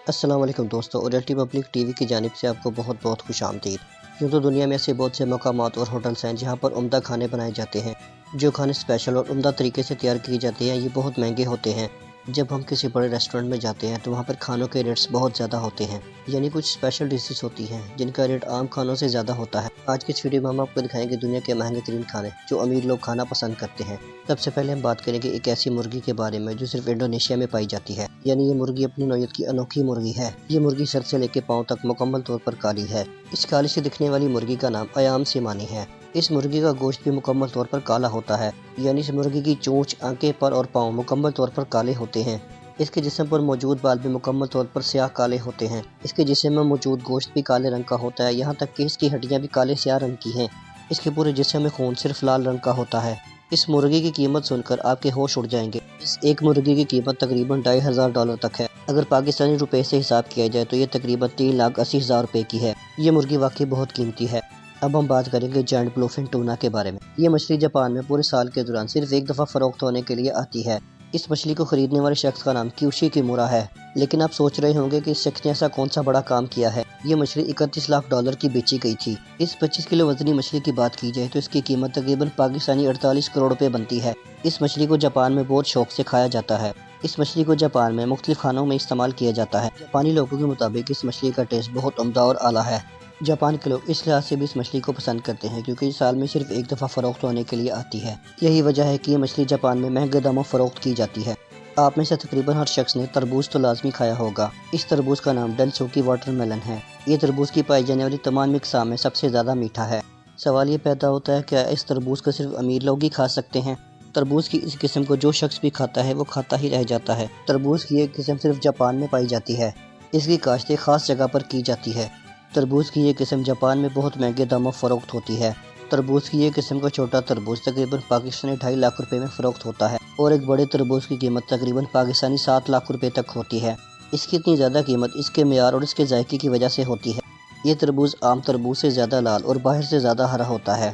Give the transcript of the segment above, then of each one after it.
السلام علیکم دوستو، ریئلٹی پبلک ٹی وی کی جانب سے آپ کو بہت بہت خوش آمدید۔ یوں تو دنیا میں ایسے بہت سے مقامات اور ہوٹلز ہیں جہاں پر عمدہ کھانے بنائے جاتے ہیں۔ جو کھانے اسپیشل اور عمدہ طریقے سے تیار کیے جاتے ہیں یہ بہت مہنگے ہوتے ہیں۔ جب ہم کسی بڑے ریسٹورنٹ میں جاتے ہیں تو وہاں پر کھانوں کے ریٹس بہت زیادہ ہوتے ہیں، یعنی کچھ اسپیشل ڈشز ہوتی ہیں جن کا ریٹ عام کھانوں سے زیادہ ہوتا ہے۔ آج کی اس ویڈیو میں ہم آپ کو دکھائیں گے دنیا کے مہنگے ترین کھانے جو امیر لوگ کھانا پسند کرتے ہیں۔ سب سے پہلے ہم بات کریں گے ایک ایسی مرغی کے بارے میں جو صرف انڈونیشیا میں پائی جاتی ہے، یعنی یہ مرغی اپنی نوعیت کی انوکھی مرغی ہے۔ یہ مرغی سر سے لے کے پاؤں تک مکمل طور پر کالی ہے۔ اس کالی سے دکھنے والی مرغی کا نام ایام سیمانی ہے۔ اس مرغی کا گوشت بھی مکمل طور پر کالا ہوتا ہے، یعنی اس مرغی کی چونچ، آنکھیں، پر اور پاؤں مکمل طور پر کالے ہوتے ہیں۔ اس کے جسم پر موجود بال بھی مکمل طور پر سیاہ کالے ہوتے ہیں۔ اس کے جسم میں موجود گوشت بھی کالے رنگ کا ہوتا ہے، یہاں تک کہ اس کی ہڈیاں بھی کالے سیاہ رنگ کی ہیں۔ اس کے پورے جسم میں خون صرف لال رنگ کا ہوتا ہے۔ اس مرغی کی قیمت سن کر آپ کے ہوش اڑ جائیں گے۔ اس ایک مرغی کی قیمت تقریباً $2500 تک ہے۔ اگر پاکستانی روپے سے حساب کیا جائے تو یہ تقریباً 3,80,000 روپے کی ہے۔ یہ مرغی واقعی بہت قیمتی ہے۔ اب ہم بات کریں گے جائنٹ بلوفن ٹونا کے بارے میں۔ یہ مچھلی جاپان میں پورے سال کے دوران صرف ایک دفعہ فروخت ہونے کے لیے آتی ہے۔ اس مچھلی کو خریدنے والے شخص کا نام کیوشی کیمورا ہے۔ لیکن آپ سوچ رہے ہوں گے کہ اس شخص نے ایسا کون سا بڑا کام کیا ہے۔ یہ مچھلی $31 لاکھ کی بیچی گئی تھی۔ اس 25 کلو وزنی مچھلی کی بات کی جائے تو اس کی قیمت تقریباً پاکستانی 48 کروڑ روپے بنتی ہے۔ اس مچھلی کو جاپان میں بہت شوق سے کھایا جاتا ہے۔ اس مچھلی کو جاپان میں مختلف کھانوں میں استعمال کیا جاتا ہے۔ جاپانی لوگوں کے مطابق اس مچھلی کا ٹیسٹ بہت عمدہ اور اعلیٰ ہے۔ جاپان کے لوگ اس لحاظ سے بھی اس مچھلی کو پسند کرتے ہیں کیونکہ یہ سال میں صرف ایک دفعہ فروخت ہونے کے لیے آتی ہے۔ یہی وجہ ہے کہ یہ مچھلی جاپان میں مہنگے داموں فروخت کی جاتی ہے۔ آپ میں سے تقریباً ہر شخص نے تربوز تو لازمی کھایا ہوگا۔ اس تربوز کا نام ڈنسوکی واٹر میلن ہے۔ یہ تربوز کی پائی جانے والی تمام اقسام میں سب سے زیادہ میٹھا ہے۔ سوال یہ پیدا ہوتا ہے کیا اس تربوز کو صرف امیر لوگ ہی کھا سکتے ہیں؟ تربوز کی اس قسم کو جو شخص بھی کھاتا ہے وہ کھاتا ہی رہ جاتا ہے۔ تربوز کی یہ قسم صرف جاپان میں پائی جاتی ہے۔ اس کی کاشت ایک خاص جگہ پر کی جاتی ہے۔ تربوز کی یہ قسم جاپان میں بہت مہنگے داموں فروخت ہوتی ہے۔ تربوز کی یہ قسم کا چھوٹا تربوز تقریباً پاکستانی 2.5 لاکھ روپے میں فروخت ہوتا ہے اور ایک بڑے تربوز کی قیمت تقریباً پاکستانی 7 لاکھ روپے تک ہوتی ہے۔ اس کی اتنی زیادہ قیمت اس کے معیار اور اس کے ذائقے کی وجہ سے ہوتی ہے۔ یہ تربوز عام تربوز سے زیادہ لال اور باہر سے زیادہ ہرا ہوتا ہے۔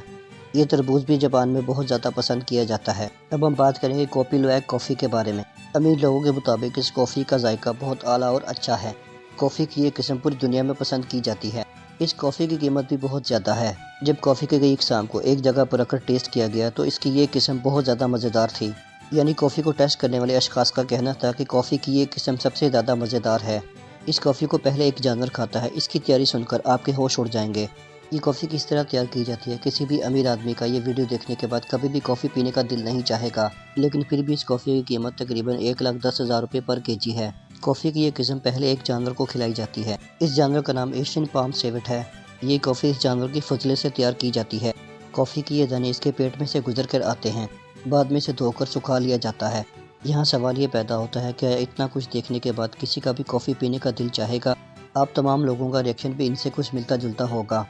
یہ تربوز بھی جاپان میں بہت زیادہ پسند کیا جاتا ہے۔ اب ہم بات کریں گے کوپی لویک کافی کے بارے میں۔ امیر لوگوں کے مطابق اس کافی کا ذائقہ بہت اعلیٰ اور اچھا ہے۔ کافی کی یہ قسم پوری دنیا میں پسند کی جاتی ہے۔ اس کافی کی قیمت بھی بہت زیادہ ہے۔ جب کافی کے کئی اقسام کو ایک جگہ پر رکھ کر ٹیسٹ کیا گیا تو اس کی یہ قسم بہت زیادہ مزیدار تھی، یعنی کافی کو ٹیسٹ کرنے والے اشخاص کا کہنا تھا کہ کافی کی یہ قسم سب سے زیادہ مزیدار ہے۔ اس کافی کو پہلے ایک جانور کھاتا ہے۔ اس کی تیاری سن کر آپ کے ہوش اڑ جائیں گے۔ یہ کافی کس طرح تیار کی جاتی ہے، کسی بھی امیر آدمی کا یہ ویڈیو دیکھنے کے بعد کبھی بھی کافی پینے کا دل نہیں چاہے گا، لیکن پھر بھی اس کافی کی قیمت تقریباً 1,10,000 روپے پر کیجی ہے۔ کافی کی یہ قسم پہلے ایک جانور کو کھلائی جاتی ہے۔ اس جانور کا نام ایشین پام سیوٹ ہے۔ یہ کافی اس جانور کی فضلے سے تیار کی جاتی ہے۔ کافی کی یہ دانے اس کے پیٹ میں سے گزر کر آتے ہیں، بعد میں سے دھو کر سکھا لیا جاتا ہے۔ یہاں سوال یہ پیدا ہوتا ہے کہ اتنا کچھ دیکھنے کے بعد کسی کا بھی کافی پینے کا دل چاہے گا؟ آپ تمام لوگوں کا ریئیکشن بھی ان سے کچھ ملتا جلتا ہوگا۔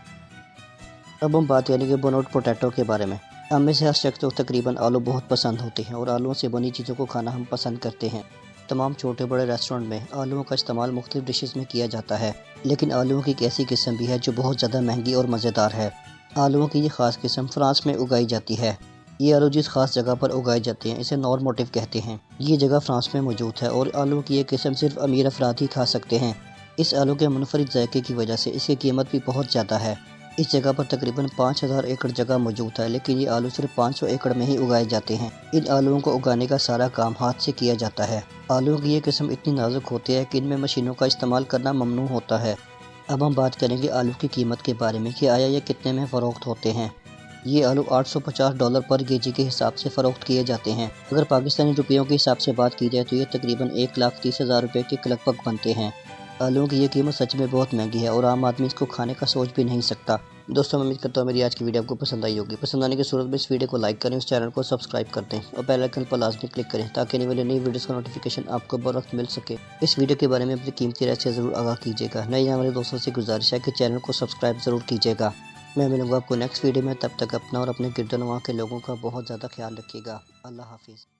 اب ہم بات کریں گے بونوٹ پوٹیٹو کے بارے میں۔ ہم میں سے ہر شخص کو تقریباً آلو بہت پسند ہوتے ہیں اور آلووں سے بنی چیزوں کو کھانا ہم پسند کرتے ہیں۔ تمام چھوٹے بڑے ریسٹورنٹ میں آلووں کا استعمال مختلف ڈشز میں کیا جاتا ہے، لیکن آلووں کی ایک ایسی قسم بھی ہے جو بہت زیادہ مہنگی اور مزیدار ہے۔ آلووں کی یہ خاص قسم فرانس میں اگائی جاتی ہے۔ یہ آلو جس خاص جگہ پر اگائے جاتے ہیں اسے نور موٹیو کہتے ہیں۔ یہ جگہ فرانس میں موجود ہے اور آلووں کی یہ قسم صرف امیر افراد ہی کھا سکتے ہیں۔ اس آلو کے منفرد ذائقے کی وجہ سے اس کی قیمت بھی بہت زیادہ ہے۔ اس جگہ پر تقریباً 5,000 ایکڑ جگہ موجود ہے، لیکن یہ آلو صرف 500 ایکڑ میں ہی اگائے جاتے ہیں۔ ان آلووں کو اگانے کا سارا کام ہاتھ سے کیا جاتا ہے۔ آلووں کی یہ قسم اتنی نازک ہوتی ہے کہ ان میں مشینوں کا استعمال کرنا ممنوع ہوتا ہے۔ اب ہم بات کریں گے آلو کی قیمت کے بارے میں کہ آیا یہ کتنے میں فروخت ہوتے ہیں۔ یہ آلو $850 پر کیجی کے حساب سے فروخت کیے جاتے ہیں۔ اگر پاکستانی روپیوں کے حساب سے بات کی جائے تو یہ تقریباً 1,30,000 روپے کے لگ بھگ بنتے ہیں۔ آلووں کی یہ قیمت سچ میں بہت مہنگی ہے اور عام آدمی اس کو کھانے کا سوچ بھی نہیں سکتا۔ دوستوں میں امید کرتا ہوں میری آج کی ویڈیو آپ کو پسند آئی ہوگی۔ پسند آنے کی صورت میں اس ویڈیو کو لائک کریں، اس چینل کو سبسکرائب کر دیں اور بیل آئیکن پر لازمی کلک کریں تاکہ آنے والی نئی ویڈیوز کا نوٹیفیکیشن آپ کو بروقت مل سکے۔ اس ویڈیو کے بارے میں اپنی قیمتی رائے سے ضرور آگاہ کیجیے گا۔ نئے آنے والے دوستوں سے گزارش ہے کہ چینل کو سبسکرائب ضرور کیجیے گا۔ میں ملوں گا آپ کو نیکسٹ ویڈیو میں، تب تک اپنا اور اپنے گرد و نواح کے لوگوں کا بہت زیادہ خیال رکھیے گا۔ اللہ حافظ۔